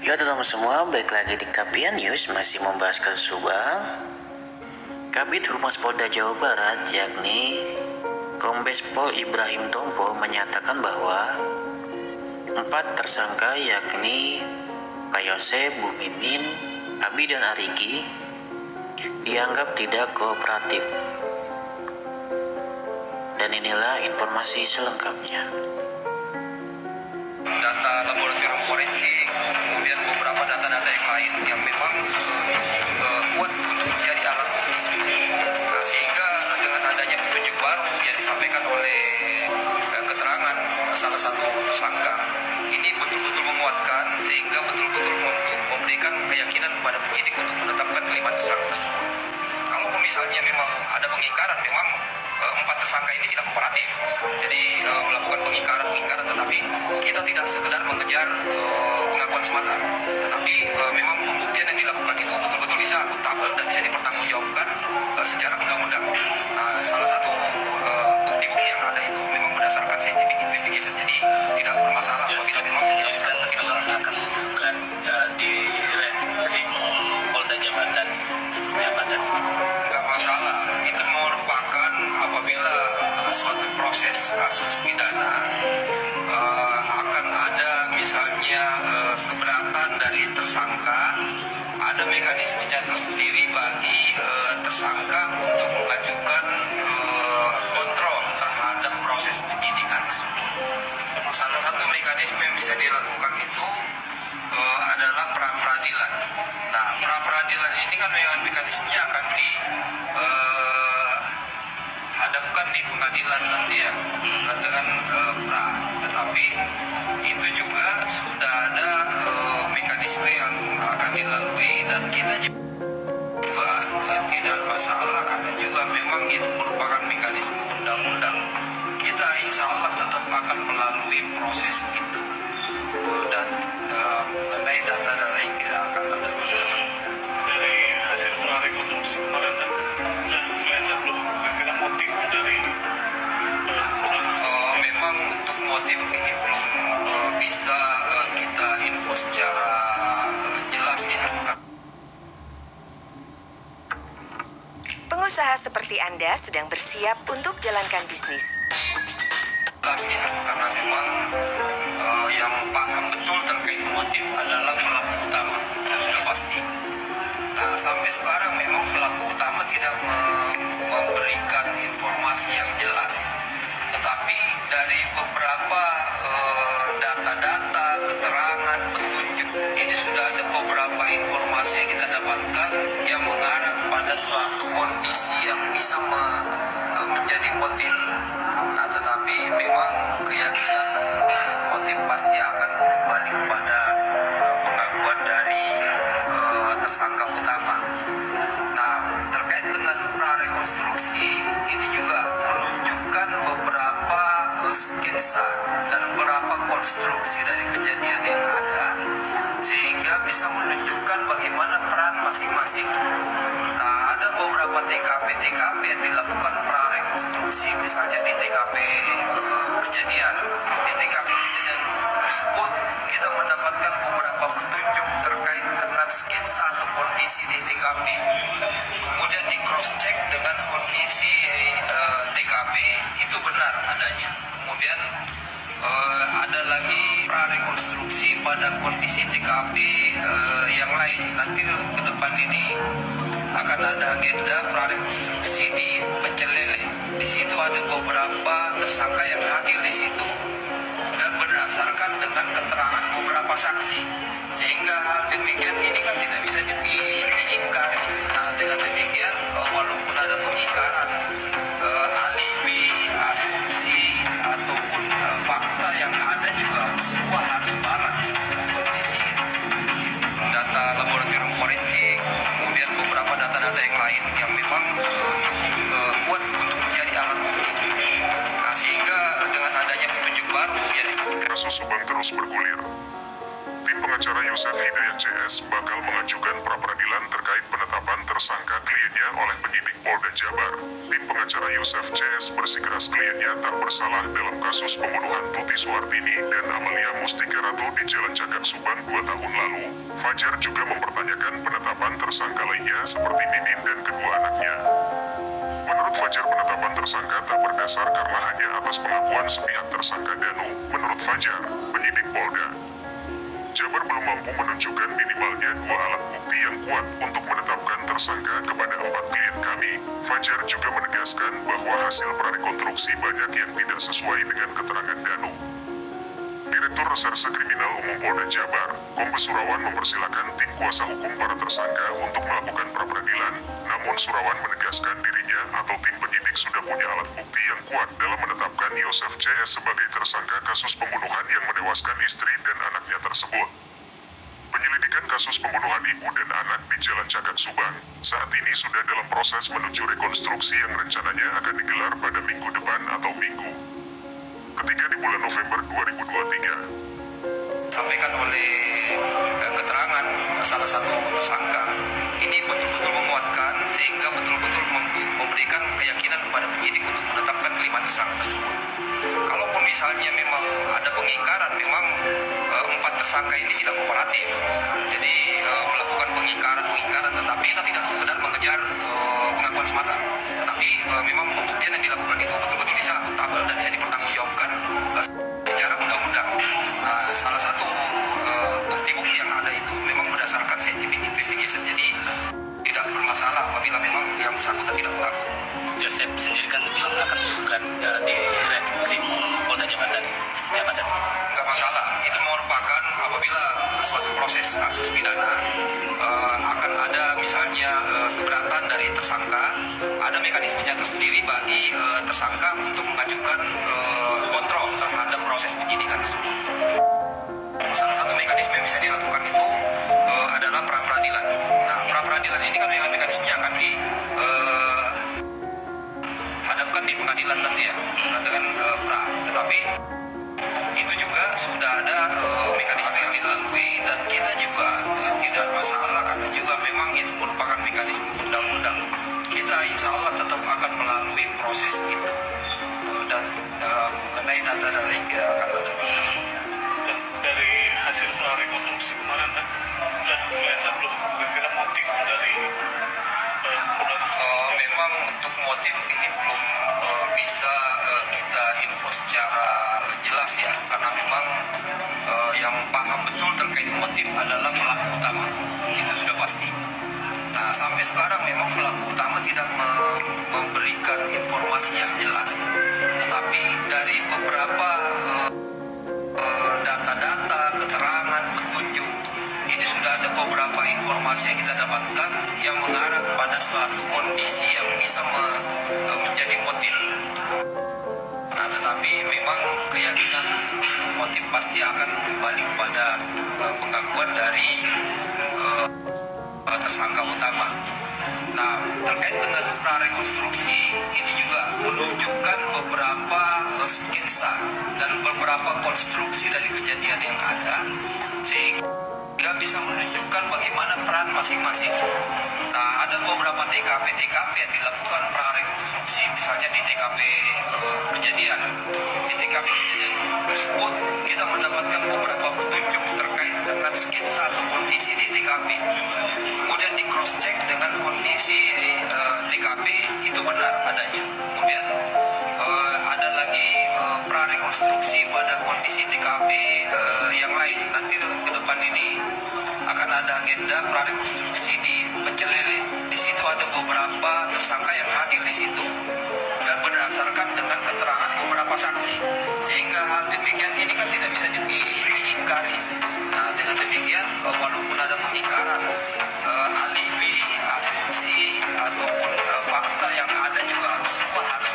Ya teman-teman semua, balik lagi di Kapian News, masih membahas kasus Subang. Kabid Humas Polda Jawa Barat, yakni Kombes Pol Ibrahim Tompo, menyatakan bahwa 4 tersangka yakni Pak Yosep, Bu Mimin, Abi dan Arigi dianggap tidak kooperatif. Dan inilah informasi selengkapnya. Data laboratorium forensik, kemudian beberapa data-data yang lain yang memang kuat untuk menjadi alat bukti. Nah, sehingga dengan adanya petunjuk baru yang disampaikan oleh keterangan salah satu tersangka, ini betul-betul menguatkan sehingga betul-betul memberikan keyakinan kepada penyidik untuk menetapkan 5 tersangka tersebut. Kalau misalnya memang ada pengingkaran, memang 4 tersangka ini tidak kooperatif, jadi melakukan pengingkaran, tetapi kita tidak sekedar mengejar pengakuan semata, tetapi memang pembuktian yang dilakukan itu betul-betul bisa akuntabel dan bisa dipertanggungjawabkan secara undang-undang. Salah satu bukti-bukti yang ada itu memang berdasarkan scientific investigation, jadi tidak bermasalah apabila memang tidak bisa akan bukan di review Polda Jabar dan nggak masalah. Itu merupakan apabila suatu proses kasus pidana akan ada misalnya keberatan dari tersangka, ada mekanismenya tersendiri bagi tersangka untuk mengajukan kontrol terhadap proses penyidikan tersebut. Salah satu mekanisme yang bisa dilakukan itu adalah pra-peradilan. Nah, pra-peradilan ini kan mekanismenya akan dihadapkan di pengadilan nanti ya, dengan pra. Tetapi itu juga sudah ada mekanisme yang akan dilalui dan kita juga tidak masalah karena juga memang itu merupakan mekanisme undang-undang. Kita insya Allah tetap akan melalui proses itu dan mengenai data-data yang tidak akan ada masalah. Dari hasil rekonstruksi kemarin dan melihat belum kira motif dari memang untuk motif ini belum bisa kita info secara jelas ya. Pengusaha seperti Anda sedang bersiap untuk jalankan bisnis. Jelas ya, karena memang yang paham betul terkait motif adalah pelaku utama, itu sudah pasti. Nah, sampai sekarang memang pelaku utama tidak memberikan informasi yang jelas, tetapi dari beberapa data-data, keterangan, petunjuk, ini sudah ada beberapa informasi yang kita dapatkan yang mengarah pada suatu kondisi yang bisa menjadi motif. Nah, tetapi memang keyakinan motif pasti akan kembali kepada pengakuan dari tersangka utama. Nah, terkait dengan prarekonstruksi, ini juga menunjukkan beberapa sketsa dan beberapa konstruksi dari kejadian yang ada, sehingga bisa menunjukkan bagaimana peran masing-masing. Nah, ada beberapa TKP yang dilakukan prarekonstruksi, misalnya di TKP kejadian. Di TKP kejadian tersebut kita mendapatkan beberapa petunjuk terkait dengan sketsa atau kondisi di TKP. Kemudian di cross check dengan kondisi TKP itu benar adanya. Kemudian ada lagi prarekonstruksi pada kondisi TKP yang lain. Nanti ke depan ini akan ada agenda prarekonstruksi di Pecelele. Di situ ada beberapa tersangka yang hadir di situ dan berdasarkan dengan keterangan beberapa saksi, sehingga hal demikian ini kan tidak bisa diingkari. Nah, dengan demikian walaupun ada pengingkaran, alibi, asumsi ataupun fakta yang ada juga semua harus balance dengan kondisi itu. Data laboratorium forensik, kemudian beberapa data-data yang lain yang memang cukup kuat untuk menjadi alat bukti. Nah, sehingga dengan adanya petunjuk baru, kasus Subang terus bergulir. Tim pengacara Yosef Hidayat CS bakal mengajukan pra-peradilan terkait penetapan tersangka kliennya oleh penyidik Polda Jabar. Tim pengacara Yosef CS bersikeras kliennya tak bersalah dalam kasus pembunuhan Tuti Suartini dan Amalia Mustika Ratu di Jalan Cagak Subang 2 tahun lalu. Fajar juga mempertanyakan penetapan tersangka lainnya seperti Ninin dan kedua anaknya. Menurut Fajar, penetapan tersangka tak berdasar karena hanya atas pengakuan sepihak tersangka Danu. Menurut Fajar, penyidik Polda Jabar belum mampu menunjukkan minimalnya 2 alat bukti yang kuat untuk menetapkan tersangka kepada 4 klien kami. Fajar juga menegaskan bahwa hasil prarekonstruksi banyak yang tidak sesuai dengan keterangan Danu. Direktur Reserse Kriminal Umum Polda Jabar, Kombes Surawan mempersilakan tim kuasa hukum para tersangka untuk melakukan pra-peradilan, namun Surawan menegaskan dirinya atau tim penyidik sudah punya alat bukti yang kuat dalam menetapkan Yosef CS sebagai tersangka kasus pembunuhan yang menewaskan istri dan anaknya tersebut. Penyelidikan kasus pembunuhan ibu dan anak di Jalan Cagak Subang saat ini sudah dalam proses menuju rekonstruksi yang rencananya akan digelar pada minggu depan atau minggu ketiga di bulan November 2023. Sampaikan oleh keterangan salah satu tersangka ini betul-betul menguatkan sehingga betul-betul memberikan keyakinan kepada penyidik untuk menetapkan kelima tersangka tersebut. Kalaupun misalnya memang ada pengingkaran, memang 4 tersangka ini tidak kooperatif, jadi melakukan pengingkaran, tetapi kita tidak sekedar mengejar pengakuan semata, tetapi memang pembuktian yang dilakukan itu betul-betul bisa akuntabel dan bisa dipertanggungjawabkan secara undang-undang. Salah satu bukti-bukti yang ada itu memang berdasarkan scientific investigation, jadi tidak bermasalah apabila memang yang bersangkutan tidak mengaku. Yosef sendiri kan bilang akan gugat di Reskrim Polda Jabar. Nggak masalah, itu merupakan apabila suatu proses kasus pidana akan ada misalnya keberatan dari tersangka, ada mekanismenya tersendiri bagi tersangka untuk mengajukan kontrol terhadap proses penyidikan tersebut. Salah satu mekanisme yang bisa dilakukan itu adalah pra-peradilan. Nah, pra-peradilan ini kan dengan mekanismenya akan dihadapkan di pengadilan nanti ya, dengan pra. Tetapi itu juga sudah ada mekanisme yang dilalui dan kita juga tidak masalah karena juga memang itu merupakan mekanisme undang-undang. Kita insya Allah tetap akan melalui proses itu dan mengenai data-data yang kita akan ada masalah. Dan dari hasil prarekonstruksi kemarin kan udah kelihatan belum kira-kira motif dari memang untuk motif ini belum bisa kita info secara jelas ya, karena memang yang paham betul terkait motif adalah pelaku utama, itu sudah pasti. Nah, sampai sekarang memang pelaku utama tidak memberikan informasi yang jelas, tetapi dari beberapa data-data, keterangan, petunjuk, ini sudah ada beberapa informasi yang kita dapatkan yang mengarah pada suatu kondisi yang bisa menjadi motif. Nah, tetapi memang keyakinan motif pasti akan kembali kepada pengakuan dari tersangka utama. Nah, terkait dengan prarekonstruksi ini juga menunjukkan beberapa sketsa dan beberapa konstruksi dari kejadian yang ada sehingga bisa menunjukkan bagaimana peran masing-masing. Nah, ada beberapa TKP yang dilakukan prarekonstruksi, misalnya di TKP kejadian. Di TKP kejadian tersebut kita mendapatkan beberapa petunjuk terkait dengan sketsa atau kondisi di TKP. Kemudian di cross check dengan kondisi TKP itu benar adanya. Kemudian ada lagi prarekonstruksi pada kondisi TKP yang lain. Nanti ke depan ini akan ada agenda prarekonstruksi di Pecel Lele. Di situ ada beberapa tersangka yang hadir di situ dan berdasarkan dengan keterangan beberapa saksi, sehingga hal demikian ini kan tidak bisa diingkari. Nah, dengan demikian walaupun ada pengingkaran, alibi, asumsi ataupun fakta yang ada juga semua harus